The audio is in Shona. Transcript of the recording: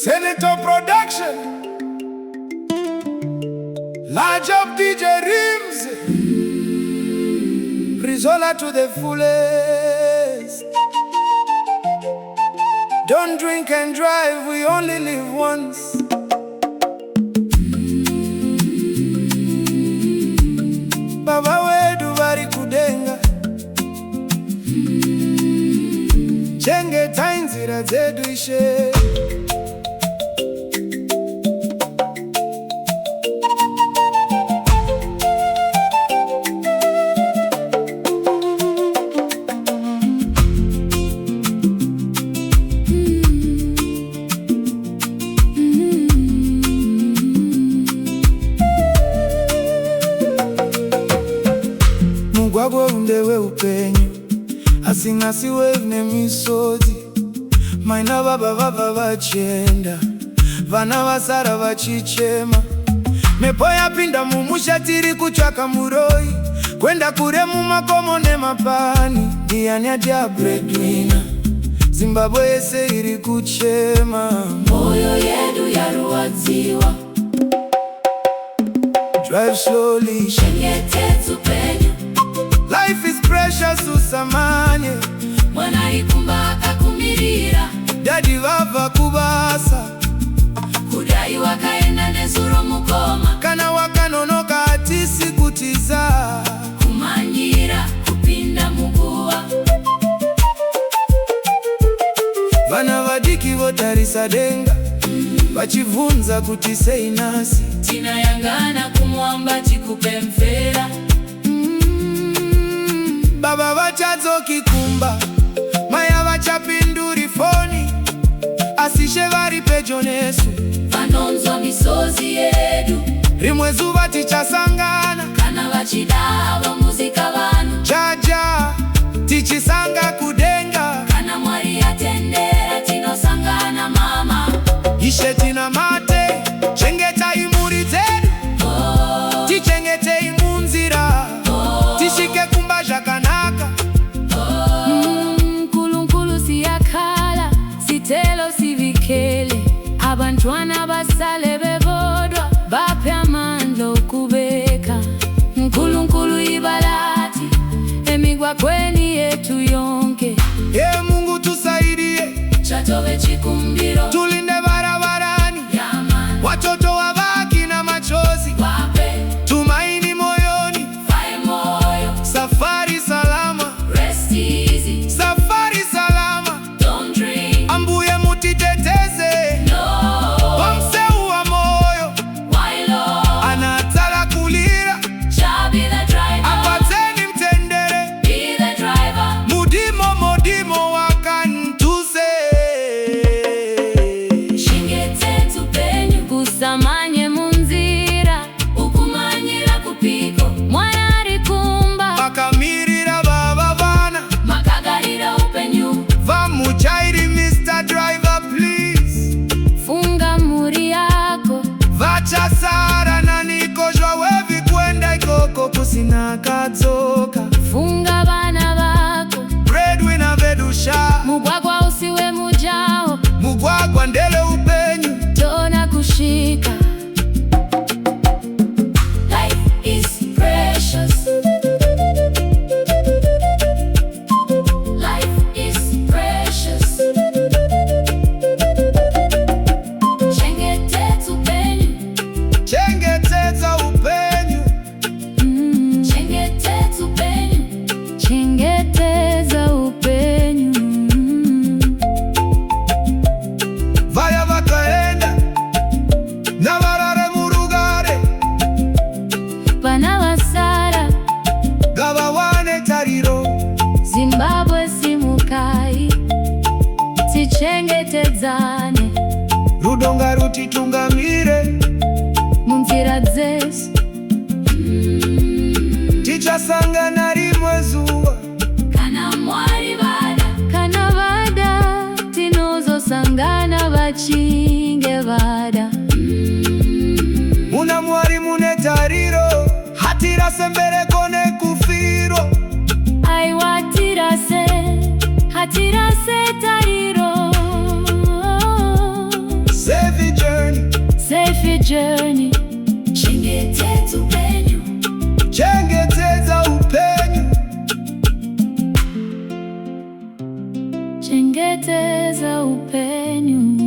Senator Production, large up DJ Rims, Rizola to the fullest. Don't drink and drive, we only live once. Baba wedu bari kudenga, chengeta inzira zedu ishe. Mugwagwa undewe upenyu, asingasi wevne misodzi. Maina baba vachenda, vana vasara vachichema. Mepo yapinda mumusha tiri kuchaka muroi, kwenda kure mumakomo nemapani. Ndiani adia breadwinner, Zimbabwe yese iri kuchema. Moyo yedu yaruwadziwa, drive slowly, chengetedza upenyu. Life is precious, usamanye. Mwana ikumba akakumirira, Daddy vava kubasa, kudai wakaenda nezuro mukoma. kana wakanonoka atisi kutiza, kumanyira kupinda muguwa. vana vadiki votarisa denga, vachivunza kuti sei nasi. Tinayangana kumwamba chikupe mfera. Baba vachadzoki kumba, maya vachapinduri foni. Asishe vari pedyo nesu, Vanonzwa misozi yedu, rimwe zuva tichasangana. kana vachida ava muzika vanu. Jaja, tichisanga kudenga, Kana Mwari atendera tinosangana mama. ishe tina mate, chengeta imuri zedu. Tichengete imunzira, tishike kumba zvakanaka. Nkulunkulu siyakhala, sithelo sivikele. Abantwana basale bebodwa, baphe amandla okubeka. Nkulunkulu ibalathi emigwaqweni yethu yonke. Ye Mungu tusaidie, Chatobe chikumbiro, tulinde barabarani. yaman, Watoto wabaki na machozi, wape, tumaini moyoni. fae moyo, Safari salama, rest easy, safari salama. don't drink, Ambuye mutiteteze, no, wamseu wa moyo. wailo, Anatala kulira, shall be the driver, apateni mtendere. be the driver. Modimo wakantuse. Chengetedza upenyu, kusamanye munzira, ukumanyira kupiko. Mwana ari kumba, Vakamirira baba vana, makagarira upenyu. vamuchairi Mr. Driver please. Funga muri yako, Vachasara na nikozhwa wevi kwenda ikoko kusina kadzoka. funga vana vako. Breadwinner vedusha, Mugwagwa usiwe mujao, mugwagwa ndele upenyu. tona kushika. Life is precious. Life is precious. Chengetedza upenyu, Chengetedza upenyu, chengetedza upenyu, chengetedza upenyu. vaya vakaenda na varare murugare, Vana vasara, ngavawane tariro. Zimbabwe simukai, tichengetedzane Rudo ngarutitungamire, munzira dzesu. tichasangana rimwe zuva. Kana Mwari vada, kana vada, tinozosangana vachinge vada. Muna Mwari mune tariro, hatirase mbereko nekufiro. Aiwatirase, hatirase tariro. chengeteza upenyu